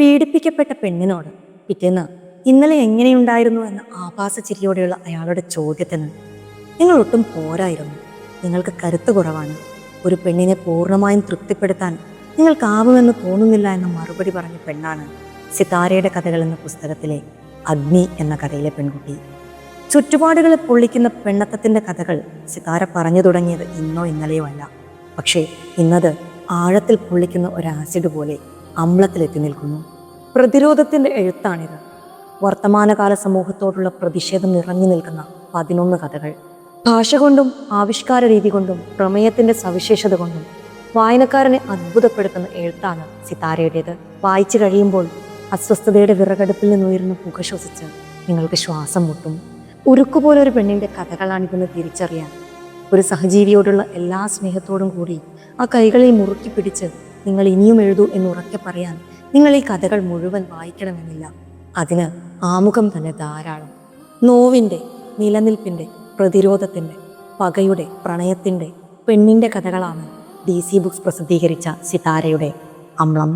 പീഡിപ്പിക്കപ്പെട്ട പെണ്ണിനോട് പിറ്റേന്ന് ഇന്നലെ എങ്ങനെയുണ്ടായിരുന്നു എന്ന ആഭാസച്ചിരിയോടെയുള്ള അയാളുടെ ചോദ്യത്തിന് നിങ്ങൾ ഒട്ടും പോരായിരുന്നു, നിങ്ങൾക്ക് കരുത്ത് കുറവാണ്, ഒരു പെണ്ണിനെ പൂർണ്ണമായും തൃപ്തിപ്പെടുത്താൻ നിങ്ങൾക്കാവുമെന്ന് തോന്നുന്നില്ല എന്ന മറുപടി പറഞ്ഞ പെണ്ണാണ് സിതാരയുടെ കഥകൾ എന്ന പുസ്തകത്തിലെ അഗ്നി എന്ന കഥയിലെ പെൺകുട്ടി. ചുറ്റുപാടുകളെ പൊള്ളിക്കുന്ന പെണ്ണത്തത്തിൻ്റെ കഥകൾ സിതാര പറഞ്ഞു തുടങ്ങിയത് ഇന്നോ ഇന്നലെയോ അല്ല. പക്ഷേ ഇന്നത് ആഴത്തിൽ പൊള്ളിക്കുന്ന ഒരു ആസിഡ് പോലെ അമ്ലത്തിലെത്തി നിൽക്കുന്നു. പ്രതിരോധത്തിൻ്റെ എഴുത്താണിത്. വർത്തമാനകാല സമൂഹത്തോടുള്ള പ്രതിഷേധം നിറഞ്ഞു നിൽക്കുന്ന 11 കഥകൾ. ഭാഷ കൊണ്ടും ആവിഷ്കാര രീതി കൊണ്ടും പ്രമേയത്തിൻ്റെ സവിശേഷത കൊണ്ടും വായനക്കാരനെ അത്ഭുതപ്പെടുത്തുന്ന എഴുത്താണ് സിതാരയുടേത്. വായിച്ചു കഴിയുമ്പോൾ അസ്വസ്ഥതയുടെ വിറകടുപ്പിൽ നിന്നുയരുന്ന പുക ശ്വസിച്ച് നിങ്ങൾക്ക് ശ്വാസം മുട്ടും. ഉരുക്കുപോലൊരു പെണ്ണിൻ്റെ കഥകളാണിതെന്ന് തിരിച്ചറിയാൻ, ഒരു സഹജീവിയോടുള്ള എല്ലാ സ്നേഹത്തോടും കൂടി ആ കൈകളിൽ മുറുക്കി പിടിച്ച് നിങ്ങൾ ഇനിയും എഴുതൂ എന്നുറക്കെ പറയാൻ നിങ്ങൾ ഈ കഥകൾ മുഴുവൻ വായിക്കണമെന്നില്ല. അതിന് ആമുഖം തന്നെ ധാരാളം. നോവിൻ്റെ, നിലനിൽപ്പിൻ്റെ, പ്രതിരോധത്തിൻ്റെ, പകയുടെ, പ്രണയത്തിൻ്റെ, പെണ്ണിൻ്റെ കഥകളാണ് DC ബുക്സ് പ്രസിദ്ധീകരിച്ച സിതാരയുടെ അമ്ലം.